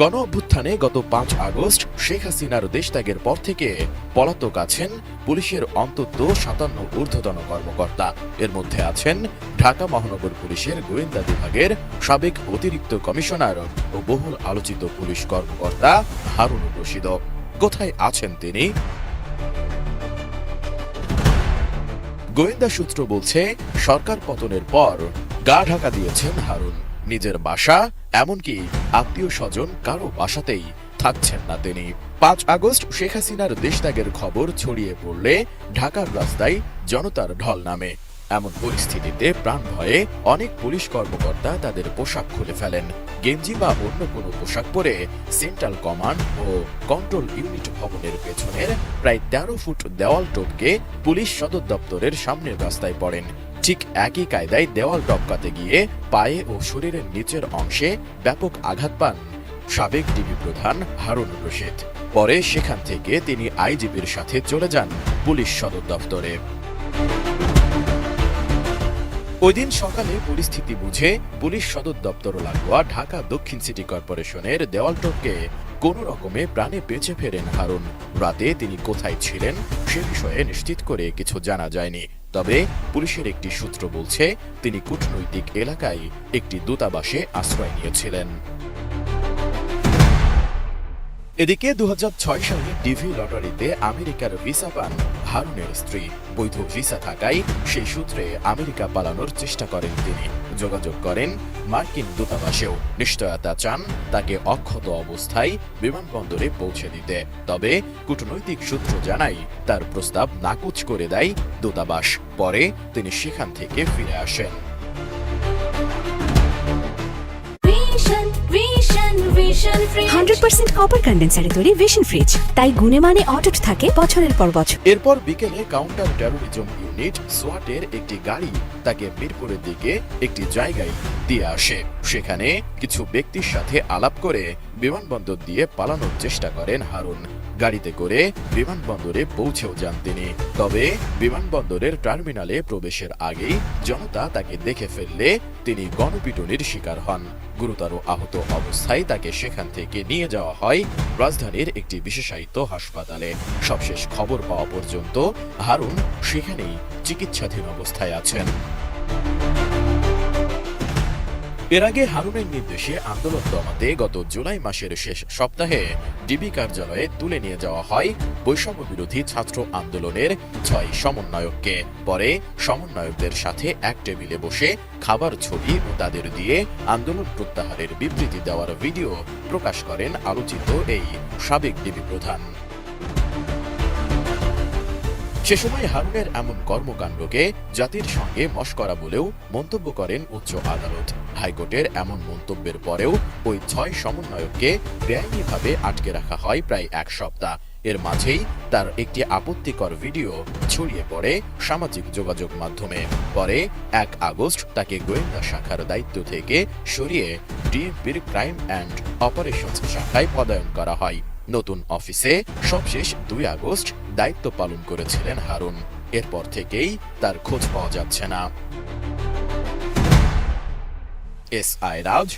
গণ অভ্যুত্থানে গত ৫ আগস্ট শেখ হাসিনার দেশত্যাগের পর থেকে পলাতক আছেন পুলিশের অন্তত ৫৭ ঊর্ধ্বতন কর্মকর্তা। এর মধ্যে আছেন ঢাকা মহানগর পুলিশের গোয়েন্দা বিভাগের সাবেক অতিরিক্ত কমিশনার ও বহুল আলোচিত পুলিশ কর্মকর্তা হারুনুর রশিদ। কোথায় আছেন তিনি? গোয়েন্দা সূত্র বলছে, সরকার পতনের পর গা ঢাকা দিয়েছেন হারুন। নিজের বাসা, এমনকি আত্মীয় স্বজন কারো বাসাতেই থাকছেন না তিনি। ৫ আগস্ট শেখ হাসিনার দেশত্যাগের খবর ছড়িয়ে পড়লে ঢাকার রাস্তায় জনতার ঢল নামে। এমন পরিস্থিতিতে প্রাণ ভয়ে অনেক পুলিশ কর্মকর্তা তাদের পোশাক খুলে ফেলেন। গেঞ্জি বা অন্য কোনো পোশাক পরে সেন্ট্রাল কমান্ড ও কন্ট্রোল ইউনিট ভবনের পেছনের প্রায় ১৩ ফুট দেওয়াল টপকে পুলিশ সদর দপ্তরের সামনের রাস্তায় পড়েন। ঠিক একই কায়দায় দেওয়াল টপকাতে গিয়ে পায়ে ও শরীরের নিচের অংশে ব্যাপক আঘাত পান সাবেক ডিবি প্রধান হারুনুর রশিদ। পরে সেখান থেকে তিনি আইজিপির সাথে চলে যান পুলিশ সদর দপ্তরে। ওই দিন সকালে পরিস্থিতি বুঝে পুলিশ সদর দপ্তর লাগোয়া ঢাকা দক্ষিণ সিটি কর্পোরেশনের দেওয়াল টপকে কোনো রকমে প্রাণে বেঁচে ফেরেন হারুন। রাতে তিনি কোথায় ছিলেন সে বিষয়ে নিশ্চিত করে কিছু জানা যায়নি। তবে পুলিশের একটি সূত্র বলছে, তিনি কূটনৈতিক এলাকায় একটি দূতাবাসে আশ্রয় নিয়েছিলেন। এদিকে ২০০৬ সালে ডিভি লটারিতে আমেরিকার ভিসা পান হারুনের স্ত্রী। বৈধ ভিসা থাকায় সেই সূত্রে আমেরিকা পালানোর চেষ্টা করেন তিনি। যোগাযোগ করেন মার্কিন দূতাবাসেও, নিশ্চয়তা চান তাকে অক্ষত অবস্থায় বিমানবন্দরে পৌঁছে দিতে। তবে কূটনৈতিক সূত্র জানায়, তার প্রস্তাব নাকচ করে দেয় দূতাবাস। পরে তিনি সেখান থেকে ফিরে আসেন। 100% কপার কন্ডেন্সারে তৈরি ভিশন ফ্রিজ, তাই গুণে মানে অটুট থাকে বছরের পর বছর। এরপর বিকেলে কাউন্টার টেরোরিজম ইউনিট সোয়াটের একটি গাড়ি তাকে মিরপুরের দিকে একটি জায়গায় দিয়ে আসে। সেখানে কিছু ব্যক্তির সাথে আলাপ করে বিমানবন্দর দিয়ে পালানোর চেষ্টা করেন হারুন। গাড়িতে করে বিমানবন্দরে পৌঁছেও যান তিনি। তবে বিমানবন্দরের টার্মিনালে প্রবেশের আগেই জনতা তাকে দেখে ফেললে তিনি গণপিটুনির শিকার হন। গুরুতর আহত অবস্থায় তাকে সেখান থেকে নিয়ে যাওয়া হয় রাজধানীর একটি বিশেষায়িত হাসপাতালে। সবশেষ খবর পাওয়া পর্যন্ত হারুন সেখানেই চিকিৎসাধীন অবস্থায় আছেন। এর আগে হারুনের নির্দেশে আন্দোলন দমাতে গত জুলাই মাসের শেষ সপ্তাহে ডিবি কার্যালয়ে তুলে নিয়ে যাওয়া হয় বৈষম্য বিরোধী ছাত্র আন্দোলনের ৬ সমন্বয়ককে। পরে সমন্বয়কদের সাথে এক টেবিলে বসে খাবার ছবি ও তাদের দিয়ে আন্দোলন প্রত্যাহারের বিবৃতি দেওয়ার ভিডিও প্রকাশ করেন আলোচিত এই সাবেক ডিবি প্রধান। সে সময় হারুনের এমন কর্মকাণ্ডকে জাতির সঙ্গে মশকরা বলেও মন্তব্য করেন উচ্চ আদালত। হাইকোর্টের এমন মন্তব্যের পরেও ওই ৬ সমন্বয়ককে বেআইনিভাবে আটকে রাখা হয় প্রায় ১ সপ্তাহ। এর মাঝেই তার একটি আপত্তিকর ভিডিও ছড়িয়ে পড়ে সামাজিক যোগাযোগ মাধ্যমে। পরে ১ আগস্ট তাকে গোয়েন্দা শাখার দায়িত্ব থেকে সরিয়ে ডিএমপির ক্রাইম অ্যান্ড অপারেশনস শাখায় পদায়ন করা হয়। নতুন অফিসে সবশেষ ২ আগস্ট দায়িত্ব পালন করেছিলেন হারুন। এরপর থেকেই তার খোঁজ পাওয়া যাচ্ছে না। S I Raj.